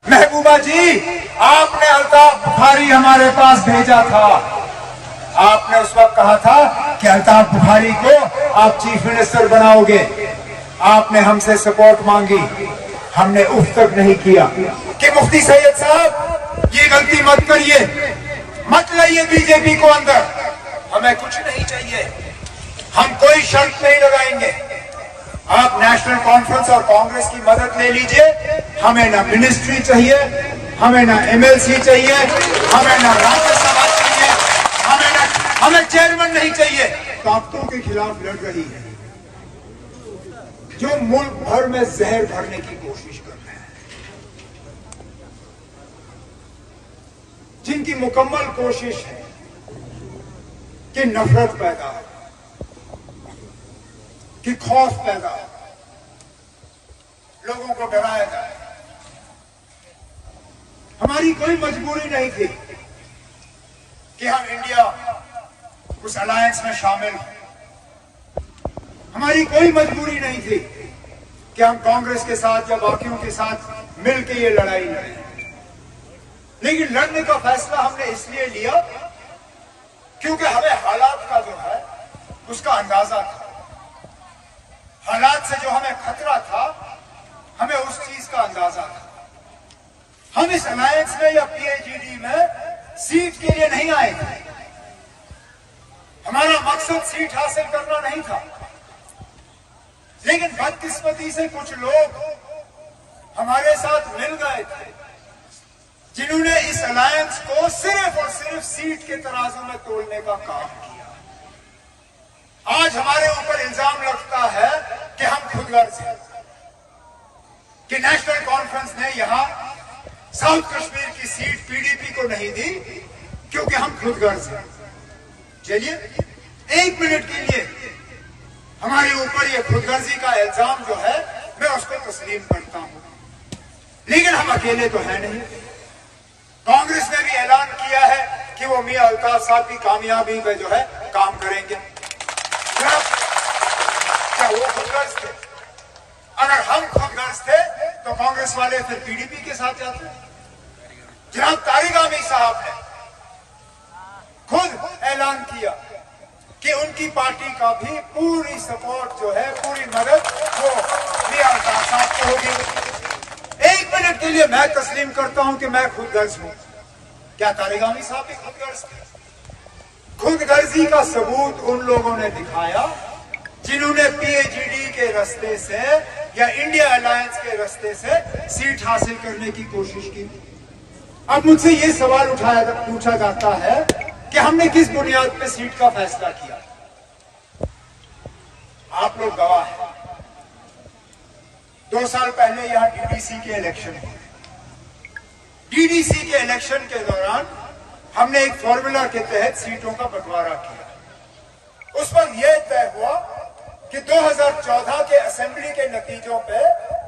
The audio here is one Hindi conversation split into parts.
महबूबा जी, आपने अल्ताफ बुखारी हमारे पास भेजा था। आपने उस वक्त कहा था कि अल्ताफ बुखारी को आप चीफ मिनिस्टर बनाओगे। आपने हमसे सपोर्ट मांगी, हमने उफ तक नहीं किया कि मुफ्ती सैयद साहब ये गलती मत करिए, मत लाइए बीजेपी को अंदर, हमें कुछ नहीं चाहिए, हम कोई शर्त नहीं लगाएंगे, आप नेशनल कॉन्फ्रेंस और कांग्रेस की मदद ले लीजिए, हमें ना मिनिस्ट्री चाहिए, हमें ना एमएलसी चाहिए, हमें ना राज्यसभा चाहिए, हमें चेयरमैन नहीं चाहिए। ताकतों के खिलाफ लड़ रही है जो मुल्क भर में जहर भरने की कोशिश कर रहे हैं, जिनकी मुकम्मल कोशिश है कि नफरत पैदा हो, कि खौफ पैदा हो, लोगों को डराया जाए। हमारी कोई मजबूरी नहीं थी कि हम इंडिया उस अलायंस में शामिल हों, हमारी कोई मजबूरी नहीं थी कि हम कांग्रेस के साथ या बाकियों के साथ मिलकर ये लड़ाई लड़ें, लेकिन लड़ने का फैसला हमने इसलिए लिया क्योंकि हमें हालात का जो है उसका अंदाजा था, हालात से जो हमें खतरा था, हमें उस चीज का अंदाजा था। हम इस अलायंस में या पीएजीडी में सीट के लिए नहीं आए थे, हमारा मकसद सीट हासिल करना नहीं था, लेकिन बदकिस्मती से कुछ लोग हमारे साथ मिल गए थे जिन्होंने इस अलायंस को सिर्फ और सिर्फ सीट के तराजू में तोड़ने का काम किया। आज हमारे ऊपर इल्जाम लगता है कि हम खुदगर्ज हैं, कि नेशनल कॉन्फ्रेंस ने यहां साउथ कश्मीर की सीट पीडीपी को नहीं दी क्योंकि हम खुदगर्ज हैं। चलिए एक मिनट के लिए हमारे ऊपर ये खुदगर्जी का इल्जाम जो है मैं उसको तस्लीम करता हूं, लेकिन हम अकेले तो है नहीं। कांग्रेस ने भी ऐलान किया है कि वो मियां अल्ताफ साहब की कामयाबी में जो है काम करेंगे। क्या वो खुदगर्ज थे? अगर हम खुदगर्ज थे तो कांग्रेस वाले फिर पीडीपी के साथ जाते। जनाब तारिक आमी साहब ने खुद ऐलान किया कि उनकी पार्टी का भी पूरी सपोर्ट जो है, पूरी मदद वो मियां अल्ताफ साहब को होगी। एक मिनट के लिए मैं तस्लीम करता हूं कि मैं खुदगर्ज हूं। क्या तारिक आमी साहब भी खुदगर्ज थे? खुदगर्जी का सबूत उन लोगों ने दिखाया जिन्होंने पीएजीडी के रास्ते से या इंडिया अलायंस के रास्ते से सीट हासिल करने की कोशिश की। अब मुझसे ये सवाल पूछा जाता है कि हमने किस बुनियाद पे सीट का फैसला किया। आप लोग गवाह हैं, 2 साल पहले यहां डीडीसी के इलेक्शन हुए। डीडीसी के इलेक्शन के दौरान हमने एक फॉर्मूला के तहत सीटों का बंटवारा किया। उस पर यह तय हुआ कि 2014 के असेंबली के नतीजों पे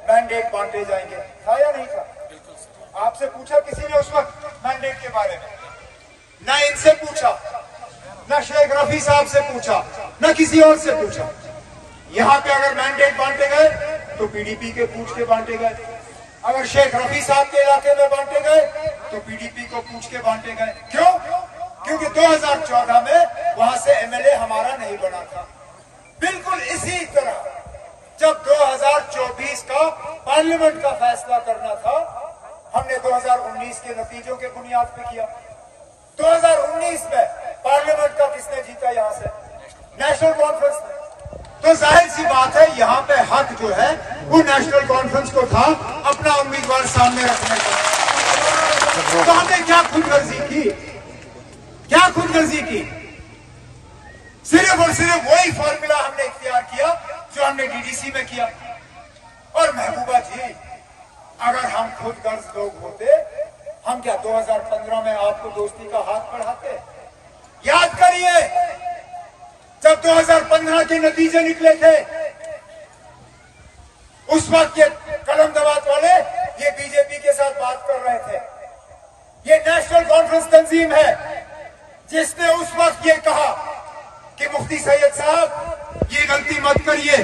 मैंडेट बांटे जाएंगे। था या नहीं था? आपसे पूछा किसी ने उस वक्त मैंडेट के बारे में? ना इनसे पूछा, ना शेख रफी साहब से पूछा, ना किसी और से पूछा। यहां पे अगर मैंडेट बांटे गए तो पीडीपी के पूछ के बांटे गए, अगर शेख रफी साहब के इलाके में बांटे गए तो पीडीपी को पूछ के बांटे गए। क्यों? क्योंकि 2014 में वहां से एमएलए हमारा नहीं बना था। बिल्कुल इसी तरह जब 2024 का पार्लियामेंट का फैसला करना था, हमने 2019 के नतीजों के बुनियाद पे किया। 2019 में पार्लियामेंट का किसने जीता? यहां से नेशनल कॉन्फ्रेंस ने। तो जाहिर सी बात है यहां पे हक जो है वो नेशनल कॉन्फ्रेंस को था अपना उम्मीदवार सामने रखने का। तो हमने क्या खुदगर्जी की? क्या खुदगर्जी की? सिर्फ और सिर्फ वही फॉर्मूला हमने इख्तियार किया जो हमने डीडीसी में किया। और महबूबा जी, अगर हम खुदगर्ज लोग होते, हम क्या 2015 में आपको दोस्ती का हाथ बढ़ाते? याद करिए जब 2015 के नतीजे निकले थे, उस वक्त ये कलम दवात वाले ये बीजेपी के साथ बात कर रहे थे। ये नेशनल कॉन्फ्रेंस तंजीम है जिसने उस वक्त ये कहा कि मुफ्ती सैयद साहब ये गलती मत करिए,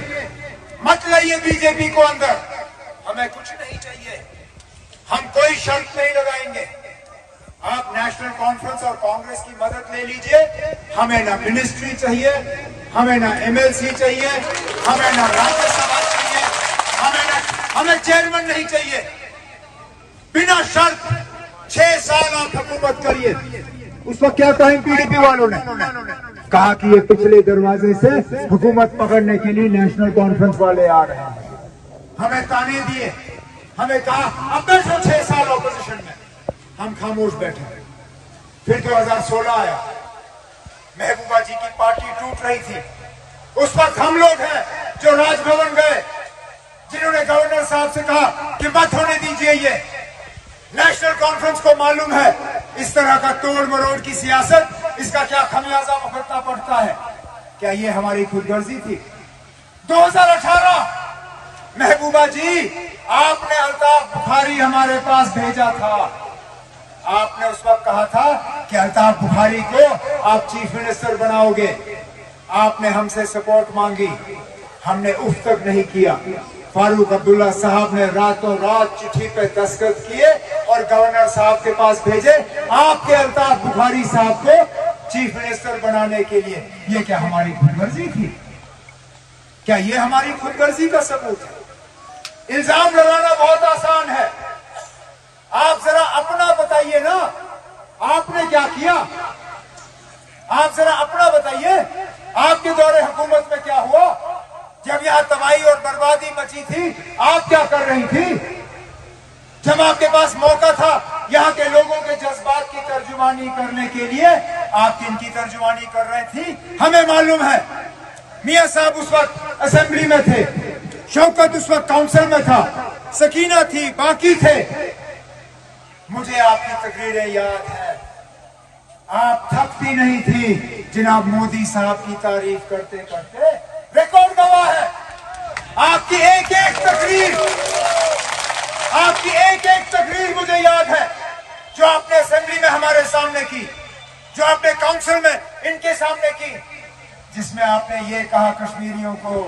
मत लाइए बीजेपी को अंदर, हमें कुछ नहीं चाहिए, हम कोई शर्त नहीं लगाएंगे। आप नेशनल कॉन्फ्रेंस और कांग्रेस की मदद ले लीजिए, हमें ना मिनिस्ट्री चाहिए, हमें ना एमएलसी चाहिए, हमें ना राज्यसभा चाहिए, हमें चेयरमैन नहीं चाहिए। बिना शर्त 6 साल आप हुकूमत करिए। उस वक्त क्या कहा पीडीपी वालों ने? कहा कि ये पिछले दरवाजे से हुकूमत पकड़ने के लिए नेशनल कॉन्फ्रेंस वाले आ रहे हैं। हमें ताने दिए, हमें कहा अब बैठो 6 साल ऑपोजिशन में। हम खामोश बैठे। फिर 2016 आया, महबूबा जी की पार्टी टूट रही थी। उस वक्त हम लोग हैं जो राजभवन गए, जिन्होंने गवर्नर साहब से कहा कि मत होने दीजिए ये। नेशनल कॉन्फ्रेंस को मालूम है इस तरह का तोड़ मरोड़ की सियासत, इसका क्या खमियाजा भुगतना पड़ता है। क्या ये हमारी खुदगर्जी थी? 2018 महबूबा जी, आपने अल्ताफ बुखारी हमारे पास भेजा था। आपने उस वक्त कहा था कि अल्ताफ बुखारी को आप चीफ मिनिस्टर बनाओगे। आपने हमसे सपोर्ट मांगी, हमने उफ तक नहीं किया। फारूक अब्दुल्ला साहब ने रातों रात चिट्ठी पे दस्तखत किए और गवर्नर साहब के पास भेजे आपके अल्ताफ बुखारी साहब को चीफ मिनिस्टर बनाने के लिए। ये क्या हमारी खुदगर्जी थी? क्या ये हमारी खुदगर्जी का सबूत है? इल्जाम लगाना बहुत आसान है, आप जरा अपना बताइए ना, आपने क्या किया? आप जरा अपना बताइए, आपके दौरे हुकूमत में क्या हुआ? जब यहां तबाही और बर्बादी मची थी, आप क्या कर रही थी? जब आपके पास मौका था यहाँ के लोगों के जज्बात की तर्जुमानी करने के लिए, आप किनकी तर्जुमानी कर रहे थी? हमें मालूम है। मियां साहब उस वक्त असेंबली में थे, शौकत उस वक्त काउंसिल में था, सकीना थी, बाकी थे। मुझे आपकी तकरीरें याद है, आप थकती नहीं थी जनाब मोदी साहब की तारीफ करते करते। रिकॉर्ड गवाह है, आपकी एक एक तकरीर मुझे याद है, जो आपने असेंबली में हमारे सामने की, जो आपने काउंसिल में इनके सामने की, जिसमें आपने ये कहा कश्मीरियों को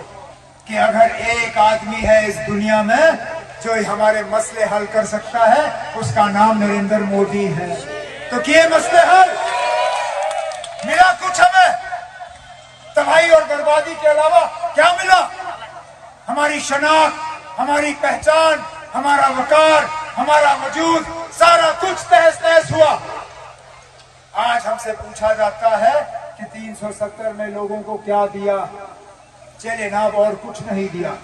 कि अगर एक आदमी है इस दुनिया में जो हमारे मसले हल कर सकता है, उसका नाम नरेंद्र मोदी है। तो किए मसले हल? मिला कुछ हमें? तबाही और बर्बादी के अलावा क्या मिला? हमारी शनाख्त, हमारी पहचान, हमारा वकार, हमारा वजूद, सारा कुछ तहस नहस हुआ। आज हमसे पूछा जाता है कि 370 में लोगों को क्या दिया? चले ना, और कुछ नहीं दिया,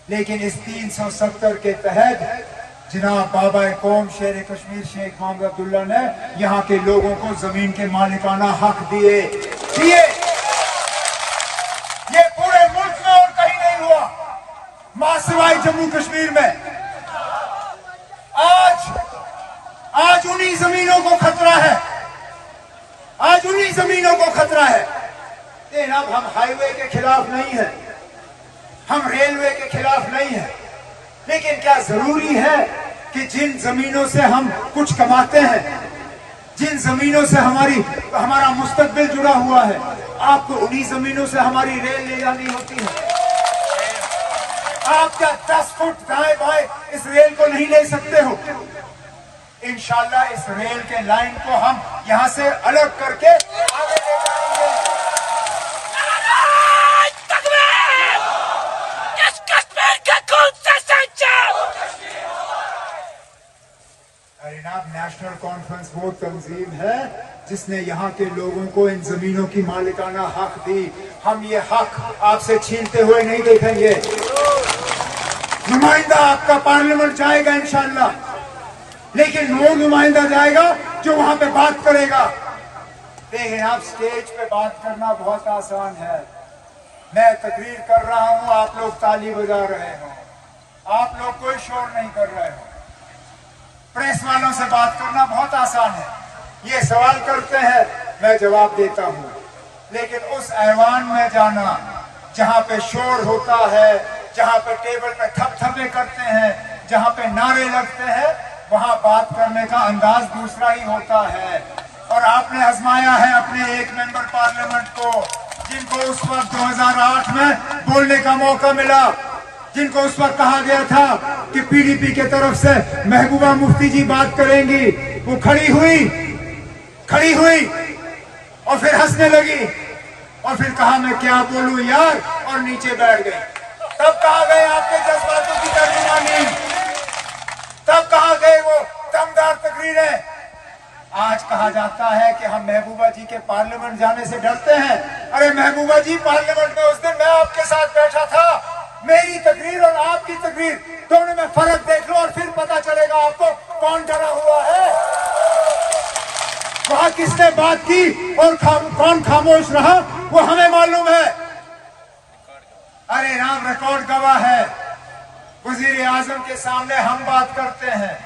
लेकिन इस 370 के तहत जनाब बाबा कौम शेर कश्मीर शेख मोहम्मद अब्दुल्ला ने यहाँ के लोगों को जमीन के मालिकाना हक दिए। ये पूरे मुल्क में और कहीं नहीं हुआ, मां सिवाय जम्मू कश्मीर में। आज उन्हीं जमीनों को खतरा है, आज उन्हीं जमीनों को खतरा है। अब हम हाईवे के खिलाफ नहीं है, हम रेलवे के खिलाफ नहीं है, लेकिन क्या जरूरी है कि जिन जमीनों से हम कुछ कमाते हैं, जिन जमीनों से हमारा मुस्तकबिल जुड़ा हुआ है, आपको उन्हीं जमीनों से हमारी रेल ले जानी होती है? आप क्या 10 फुट दाएं बाएं इस रेल को नहीं ले सकते हो? इंशाल्लाह इस रेल के लाइन को हम यहां से अलग करके आगे ले जाएंगे। नेशनल कॉन्फ्रेंस वो तंजीम है जिसने यहाँ के लोगों को इन जमीनों की मालिकाना हक दी। हम ये हक आपसे छीनते हुए नहीं देखेंगे। नुमाइंदा आपका पार्लियामेंट जाएगा इंशाल्लाह, लेकिन वो नुमाइंदा जाएगा जो वहां पे बात करेगा। लेकिन आप स्टेज पे बात करना बहुत आसान है। मैं तकरीर कर रहा हूं, आप लोग ताली बजा रहे हो, आप लोग कोई शोर नहीं कर रहे हो। प्रेस वालों से बात करना बहुत आसान है, ये सवाल करते हैं, मैं जवाब देता हूं। लेकिन उस ऐवान में जाना जहां पे शोर होता है, जहां पे टेबल पे थपथपे करते हैं, जहां पे नारे लगते हैं, वहां बात करने का अंदाज दूसरा ही होता है। और आपने आजमाया है अपने एक मेंबर पार्लियामेंट को, जिनको उस वक्त 2008 में बोलने का मौका मिला, जिनको उस वक्त कहा गया था कि पीडीपी के तरफ से महबूबा मुफ्ती जी बात करेंगी, वो खड़ी हुई और फिर हंसने लगी और फिर कहा मैं क्या बोलूं यार, और नीचे बैठ गई। तब कहा गए आपके जज्बातों की तर्जुमानी, तब कहा गए वो दमदार तकरीरें। आज कहा जाता है कि हम महबूबा जी के पार्लियामेंट जाने से डरते हैं। अरे महबूबा जी, पार्लियामेंट में उस दिन मैं आपके साथ बैठा था, मेरी तकरीर और आपकी तकरीर दोनों में फर्क देख लो और फिर पता चलेगा आपको कौन डरा हुआ है, वहां किसने बात की और कौन खामोश रहा, वो हमें मालूम है। अरे राम, रिकॉर्ड गवाह है। वजीर आजम के सामने हम बात करते हैं।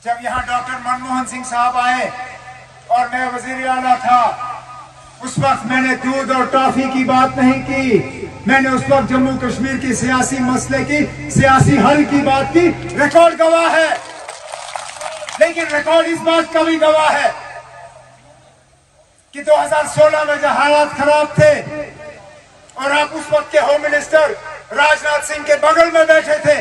जब यहाँ डॉक्टर मनमोहन सिंह साहब आए और मैं वजीर आला था, उस वक्त मैंने दूध और टॉफी की बात नहीं की, मैंने उस वक्त जम्मू कश्मीर की सियासी मसले की, सियासी हल की बात की। रिकॉर्ड गवाह है। लेकिन रिकॉर्ड इस बात का भी गवाह है कि 2016 में जब हालात खराब थे और आप उस वक्त के होम मिनिस्टर राजनाथ सिंह के बगल में बैठे थे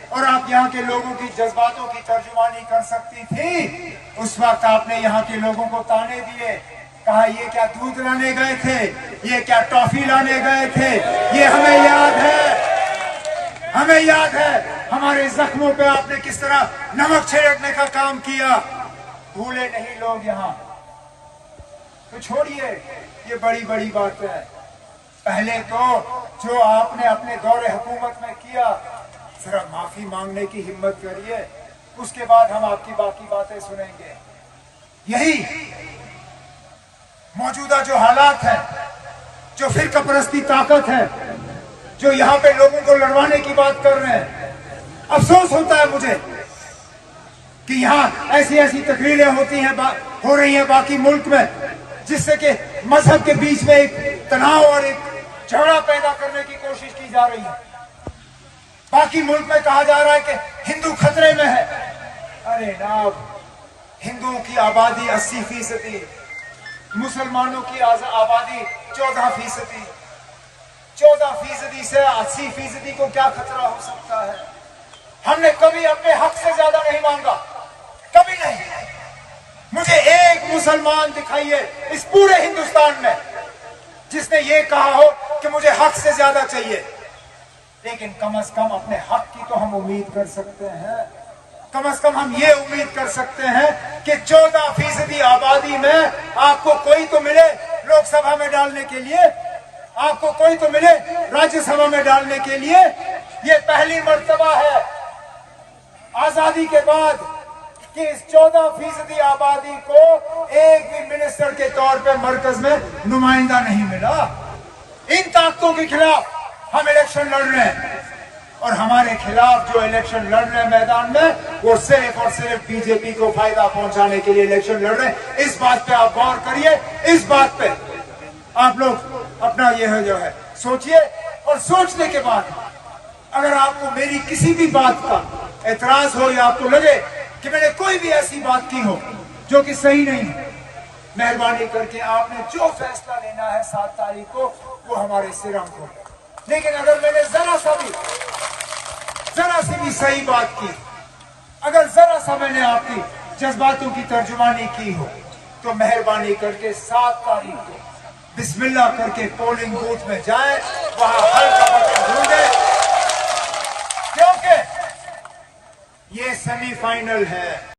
और आप यहाँ के लोगों की जज्बातों की तर्जुमानी कर सकती थी, उस वक्त आपने यहाँ के लोगों को ताने दिए, कहा ये क्या दूध लाने गए थे, ये क्या टॉफी लाने गए थे। ये हमें याद है हमारे जख्मों पे आपने किस तरह नमक छिड़कने का काम किया, भूले नहीं लोग यहाँ। तो छोड़िए ये बड़ी बड़ी बातें, पहले तो जो आपने अपने दौरे हुकूमत में किया, जरा माफी मांगने की हिम्मत करिए, उसके बाद हम आपकी बाकी बातें सुनेंगे। यही मौजूदा जो हालात है, जो फिरका परस्ती ताकत है, जो यहाँ पे लोगों को लड़वाने की बात कर रहे हैं, अफसोस होता है मुझे कि यहाँ ऐसी ऐसी तकरीरें हो रही हैं बाकी मुल्क में, जिससे कि मजहब के बीच में एक तनाव और एक झगड़ा पैदा करने की कोशिश की जा रही है। बाकी मुल्क में कहा जा रहा है कि हिंदू खतरे में है। अरे नाब, हिंदुओं की आबादी 80%, मुसलमानों की आबादी 14%, 14% से 80% को क्या खतरा हो सकता है। हमने कभी अपने हक से ज्यादा नहीं मांगा, कभी नहीं। मुझे एक मुसलमान दिखाइए इस पूरे हिंदुस्तान में जिसने ये कहा हो कि मुझे हक से ज्यादा चाहिए। लेकिन कम से कम अपने हक की तो हम उम्मीद कर सकते हैं। कम से कम हम ये उम्मीद कर सकते हैं कि 14% आबादी में आपको कोई तो मिले लोकसभा में डालने के लिए, आपको कोई तो मिले राज्यसभा में डालने के लिए। ये पहली मर्तबा है आजादी के बाद कि इस 14% आबादी को एक भी मिनिस्टर के तौर पे मरकज में नुमाइंदा नहीं मिला। इन ताकतों के खिलाफ हम इलेक्शन लड़ रहे हैं और हमारे खिलाफ जो इलेक्शन लड़ रहे हैं मैदान में, वो सिर्फ और सिर्फ बीजेपी को फायदा पहुंचाने के लिए इलेक्शन लड़ रहे हैं। इस बात पे आप गौर करिए, इस बात पे आप लोग अपना यह जो है सोचिए, और सोचने के बाद अगर आपको मेरी किसी भी बात का एतराज हो या आपको लगे कि मैंने कोई भी ऐसी बात की हो जो कि सही नहीं है, मेहरबानी करके आपने जो फैसला लेना है 7 तारीख को, वो हमारे सिर हो। लेकिन अगर मैंने जरा सी भी सही बात की, अगर जरा सा मैंने आपकी जज्बातों की तर्जुमानी की हो, तो मेहरबानी करके 7 तारीख को बिस्मिल्लाह करके पोलिंग बूथ में जाए, वहां हल का बटन ढूंढे, क्योंकि ये सेमीफाइनल है।